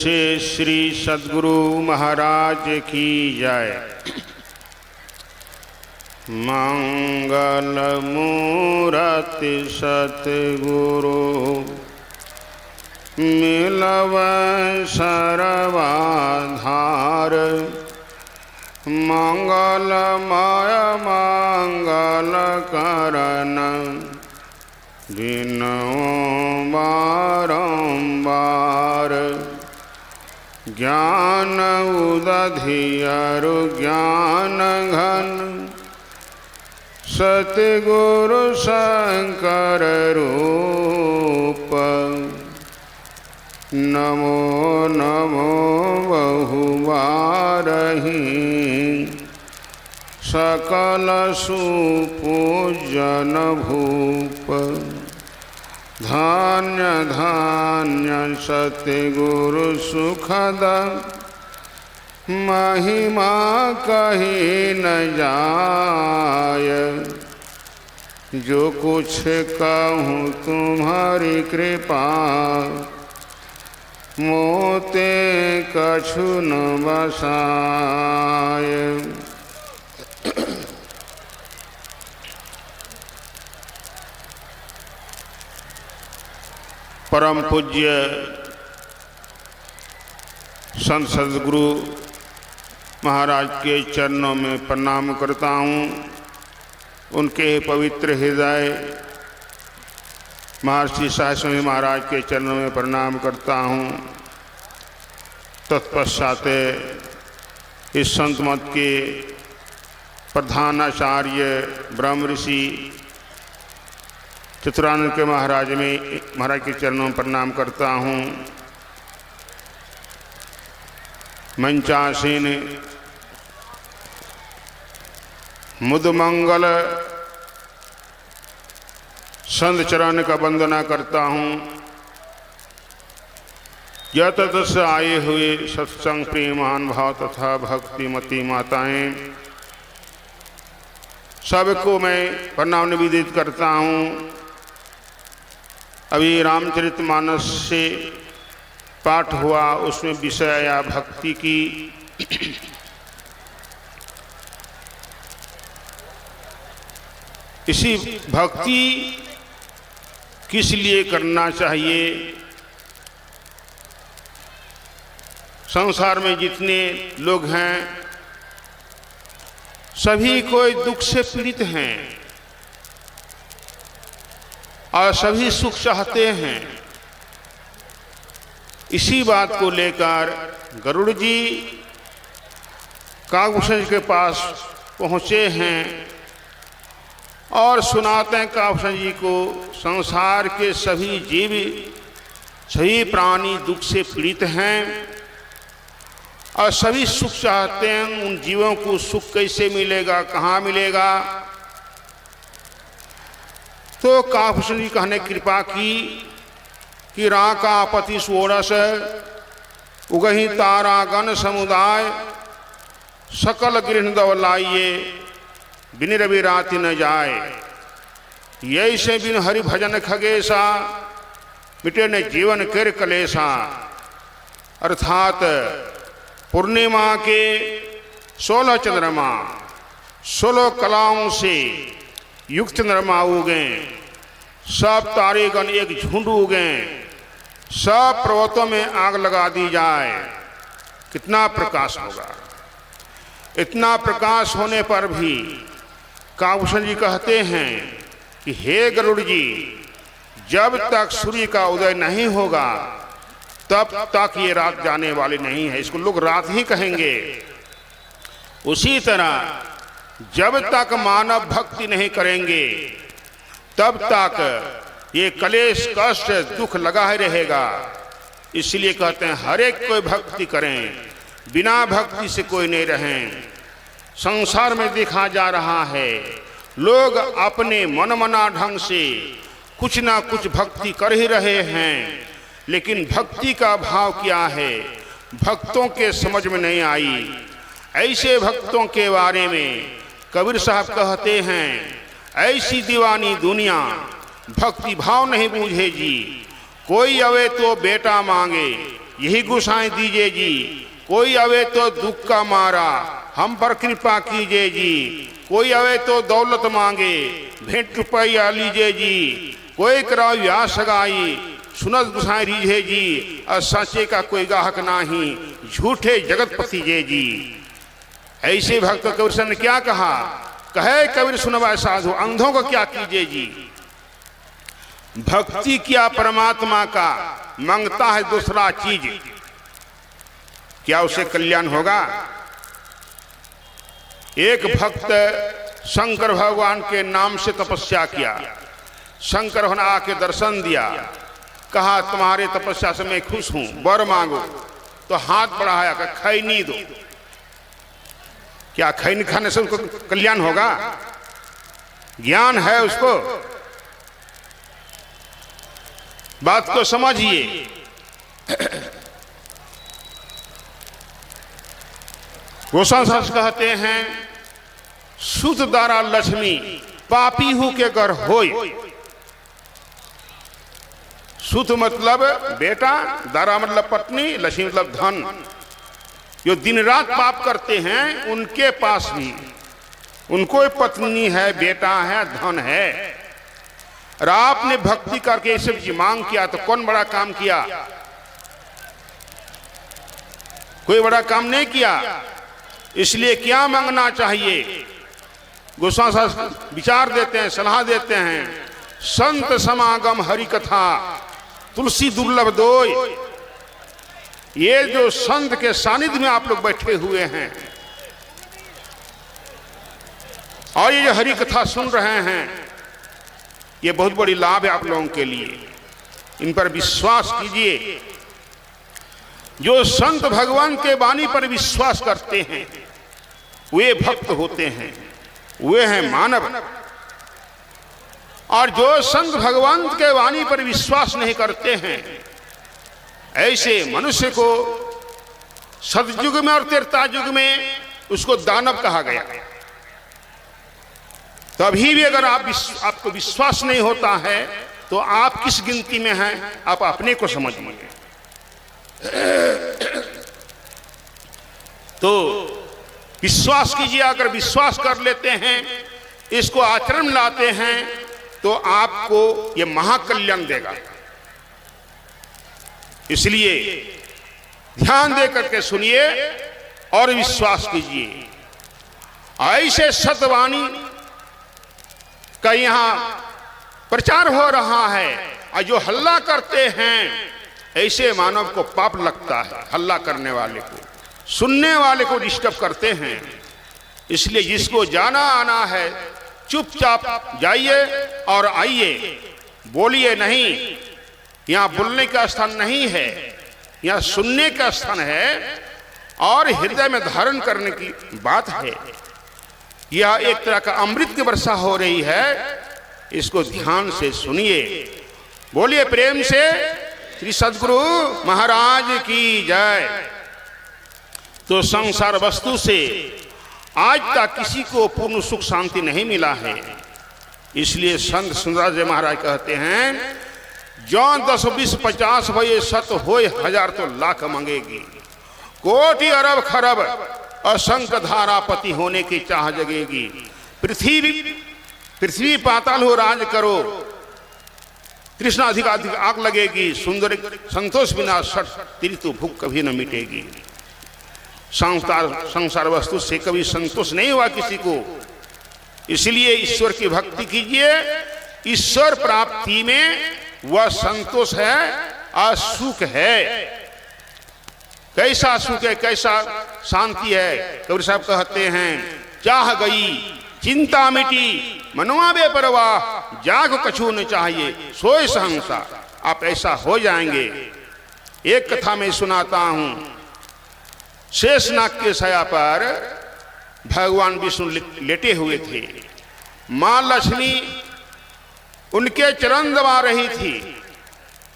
से श्री सद्गुरु महाराज की जय। मंगल मूर्ति सतगुरु मिलव सर्वाधार। मंगलमय मंगल करन बिनु बारंबार। ज्ञान उदधियरु ज्ञान घन सतगुरु शंकर रूप। नमो नमो बहुबारहि सकल सुपूजन भूप। धान्य धान्य सतगुरु सुखद महिमा कही न जाय। जो कुछ कहूँ तुम्हारी कृपा मोते कछु न बसाय। परम पूज्य संत सद्गुरु महाराज के चरणों में प्रणाम करता हूँ। उनके पवित्र हृदय महर्षि साहस्वामी महाराज के चरणों में प्रणाम करता हूँ। तत्पश्चात इस संत मत के प्रधानाचार्य ब्रह्म ऋषि चित्रानंद के महाराज के चरणों में प्रणाम करता हूँ। मंचासीन मुदमंगल संत चरण का वंदना करता हूँ। यत से आए हुए सत्संग प्रेमान भाव तथा भक्तिमती माताएं सबको मैं प्रणाम निवेदित करता हूँ। अभी रामचरितमानस से पाठ हुआ, उसमें विषय आया भक्ति की। इसी भक्ति किस लिए करना चाहिए? संसार में जितने लोग हैं सभी कोई दुख से पीड़ित हैं और सभी सुख चाहते हैं। इसी बात को लेकर गरुड़ जी काकभूषण के पास पहुँचे हैं और सुनाते हैं काकभूषण जी को संसार के सभी जीव सभी प्राणी दुख से पीड़ित हैं और सभी सुख चाहते हैं। उन जीवों को सुख कैसे मिलेगा, कहाँ मिलेगा? तो काकभूषण जी कहने कृपा की कि राका पति सोरस उगही तारा गण समुदाय सकल गृह दवलाइए बिन रवि राति न जाए। यही से बिन हरि भजन खगेशा मिटे न जीवन कर कलेशा। अर्थात पूर्णिमा के 16 चंद्रमा 16 कलाओं से युक्त चंद्रमा उगे, सब तारेगण एक झुंड उगे, सब पर्वतों में आग लगा दी जाए, कितना प्रकाश होगा? इतना प्रकाश होने पर भी काकभूषण जी कहते हैं कि हे गरुड़ जी, जब तक सूर्य का उदय नहीं होगा तब तक ये रात जाने वाली नहीं है। इसको लोग रात ही कहेंगे। उसी तरह जब तक मानव भक्ति नहीं करेंगे तब तक ये कलेश कष्ट दुख लगा ही रहेगा। इसलिए कहते हैं हर एक कोई भक्ति करें, बिना भक्ति से कोई नहीं रहें। संसार में देखा जा रहा है लोग अपने मनमना ढंग से कुछ ना कुछ भक्ति कर ही रहे हैं, लेकिन भक्ति का भाव क्या है भक्तों के समझ में नहीं आई। ऐसे भक्तों के बारे में कबीर साहब कहते हैं, ऐसी दीवानी दुनिया भक्ति भाव नहीं बूझे जी। कोई अवे तो बेटा मांगे यही गोसाई दीजिए जी। कोई आवे तो दुख का मारा, हम पर कृपा कीजिए जी। कोई आवे तो दौलत मांगे, भेंट रुपया लीजिए जी। कोई कराओ व्याह सगाई, सुनत गोसाई रीझे जी। और साचे का कोई गाहक नाही, झूठे जगतपति जय जी। ऐसे भक्त कबीर ने क्या कहा? कहे कबीर सुनवाए साधु, अंधों को क्या कीजिए जी। भक्ति किया परमात्मा का, मांगता है दूसरा चीज, क्या उसे कल्याण होगा? एक भक्त शंकर भगवान के नाम से तपस्या किया। शंकर भगवान आके दर्शन दिया, कहा तुम्हारे तपस्या से मैं खुश हूं, वर मांगो। तो हाथ बढ़ाया, कहा खैनी दो। क्या खैनी खाने से उसको कल्याण होगा? ज्ञान है उसको, बात को समझिए। गोसाई शास्त्र कहते हैं, सुत दारा लक्ष्मी पापी हु के घर होय। सुत मतलब बेटा, दारा मतलब पत्नी, लक्ष्मी मतलब धन। जो दिन रात पाप करते हैं उनके पास भी, उनको पत्नी है, बेटा है, धन है। और आपने भक्ति करके ऐसे मांग किया तो कौन बड़ा काम किया? कोई बड़ा काम नहीं किया। इसलिए क्या मांगना चाहिए? गोसाई शास्त्र विचार देते हैं, सलाह देते हैं, संत समागम हरि कथा तुलसी दुर्लभ दोय। ये जो संत के सानिध्य में आप लोग बैठे हुए हैं और ये जो हरि कथा सुन रहे हैं, ये बहुत बड़ी लाभ है आप लोगों के लिए। इन पर विश्वास कीजिए। जो संत भगवान के वाणी पर विश्वास करते हैं वे भक्त होते हैं, वे हैं मानव। और जो संत भगवान के वाणी पर विश्वास नहीं करते हैं, ऐसे मनुष्य को सतयुग में और त्रेता युग में उसको दानव कहा गया। तभी भी अगर आपको विश्वास नहीं होता है तो आप किस गिनती में हैं, आप अपने को समझिए। तो विश्वास कीजिए। अगर विश्वास कर लेते हैं, इसको आचरण में लाते हैं, तो आपको ये महाकल्याण देगा। इसलिए ध्यान दे करके सुनिए और विश्वास कीजिए। ऐसे सतवाणी का यहां प्रचार हो रहा है और जो हल्ला करते हैं, ऐसे मानव को पाप लगता है। हल्ला करने वाले को, सुनने वाले को डिस्टर्ब करते हैं। इसलिए जिसको जाना आना है चुपचाप जाइए और आइए, बोलिए नहीं। यहाँ बोलने का स्थान नहीं है, यहाँ सुनने का स्थान है और हृदय में धारण करने की बात है। यह एक तरह का अमृत की वर्षा हो रही है, इसको ध्यान से सुनिए। बोलिए प्रेम से श्री सद्गुरु महाराज की जय। तो संसार वस्तु से आज तक किसी को पूर्ण सुख शांति नहीं मिला है। इसलिए संत सुंदरदास जी महाराज कहते हैं, जो 10 20 50 भये सत होय, 1000 तो लाख मांगेगी। कोटि अरब खरब असंख्य धारापति होने की चाह जगेगी। पृथ्वी पाताल हो राज करो, तृष्णा अधिक आग लगेगी। सुंदर संतोष बिना सठ तेरी तो भूख कभी न मिटेगी। संसार वस्तु से कभी संतोष नहीं हुआ किसी को। इसलिए ईश्वर की भक्ति कीजिए। ईश्वर प्राप्ति में वह संतोष है और सुख है। कैसा सुख है, कैसा शांति है। कबीर साहब कहते हैं, चाह गई चिंता मिटी, मनवा बेपरवाह, जाग कछु न चाहिए सोए सहंसा। आप ऐसा हो जाएंगे। एक कथा में सुनाता हूं। शेषनाग के छाया पर भगवान विष्णु लेटे हुए थे। मां लक्ष्मी उनके चरण दबा रही थी।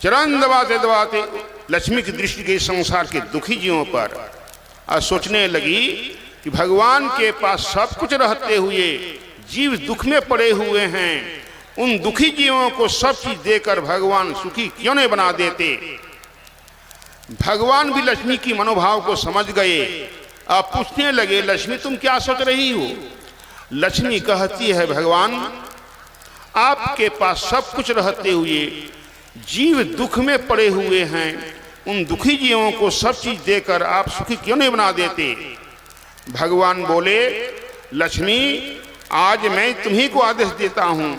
चरण दबाते दबाते लक्ष्मी की दृष्टि गई संसार के दुखी जीवों पर और सोचने लगी कि भगवान के पास सब कुछ रहते हुए जीव दुख में पड़े हुए हैं। उन दुखी जीवों को सब चीज देकर भगवान सुखी क्यों नहीं बना देते। भगवान भी लक्ष्मी की मनोभाव को समझ गए। अब पूछने लगे, लक्ष्मी तुम क्या सोच रही हो? लक्ष्मी कहती है, भगवान आपके पास सब कुछ रहते हुए जीव दुख में पड़े हुए हैं, उन दुखी जीवों को सब चीज देकर आप सुखी क्यों नहीं बना देते? भगवान बोले, लक्ष्मी आज मैं तुम्ही को आदेश देता हूं,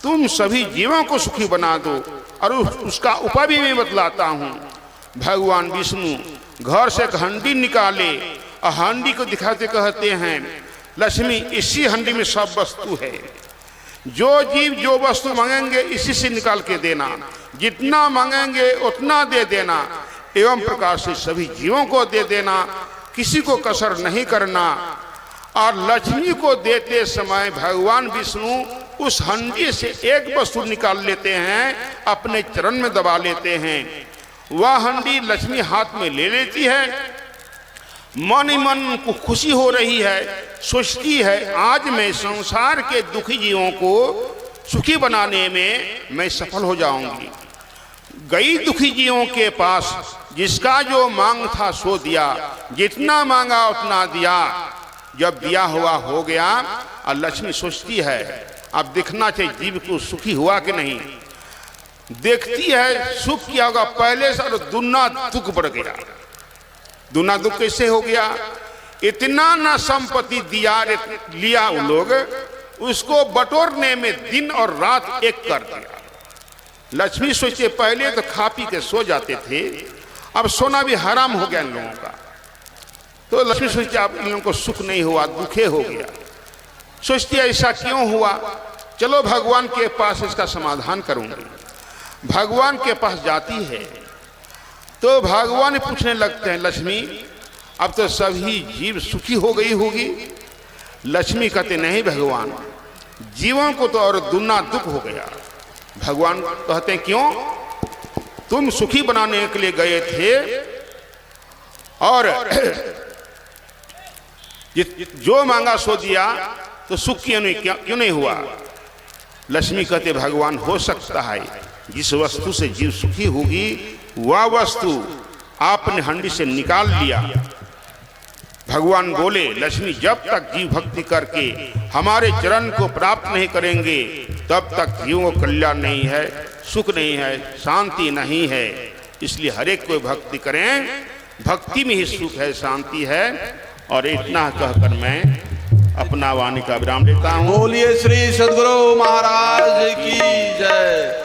तुम सभी जीवों को सुखी बना दो और उसका उपाय भी मैं बतलाता हूं। भगवान विष्णु घर से एक हंडी निकाले और हंडी को दिखाते कहते हैं, लक्ष्मी इसी हंडी में सब वस्तु है, जो जीव जो वस्तु मांगेंगे इसी से निकाल के देना, जितना मांगेंगे उतना दे देना, एवं प्रकार से सभी जीवों को दे देना, किसी को कसर नहीं करना। और लक्ष्मी को देते समय भगवान विष्णु उस हंडी से एक वस्तु निकाल लेते हैं, अपने चरण में दबा लेते हैं। वह हंडी लक्ष्मी हाथ में ले लेती है, मन ही मन को खुशी हो रही है, सोचती है आज मैं संसार के दुखी जीवों को सुखी बनाने में मैं सफल हो जाऊंगी। गई दुखी जीवों के पास, जिसका जो मांग था सो दिया, जितना मांगा उतना दिया। जब दिया हुआ हो गया और लक्ष्मी सोचती है अब देखना चाहिए जीव को सुखी हुआ कि नहीं। देखती है सुख किया होगा पहले से, और दुना दुख बढ़ गया। दुना दुख कैसे हो गया? इतना ना संपत्ति दिया लिया उन लोग, उसको बटोरने में दिन और रात एक कर दिया। लक्ष्मी सोचे पहले तो खा पी के सो जाते थे, अब सोना भी हराम हो गया इन लोगों का। तो लक्ष्मी सोचती अब इन लोगों को सुख नहीं हुआ, दुखे हो गया। सोचती ऐसा क्यों हुआ, चलो भगवान के पास इसका समाधान करूंगी। भगवान के पास जाती है तो भगवान पूछने लगते हैं, लक्ष्मी अब तो सभी जीव सुखी हो गई होगी। लक्ष्मी कहते नहीं भगवान, जीवों को तो और दुना दुख हो गया। भगवान कहते हैं क्यों? तुम सुखी बनाने के लिए गए थे और जो मांगा सो दिया, तो सुख क्यों नहीं हुआ? लक्ष्मी कहते भगवान हो सकता है जिस वस्तु से जीव सुखी होगी वह वस्तु आपने हंडी से निकाल लिया। भगवान बोले, लक्ष्मी जब तक जीव भक्ति करके हमारे चरण को प्राप्त नहीं करेंगे तब तक जीवों को कल्याण नहीं है, सुख नहीं है, शांति नहीं है। इसलिए हर एक को भक्ति करें, भक्ति में ही सुख है, शांति है। और इतना कहकर मैं अपना वाणी का विराम लेता हूँ। बोलिए श्री सद्गुरु महाराज की जय।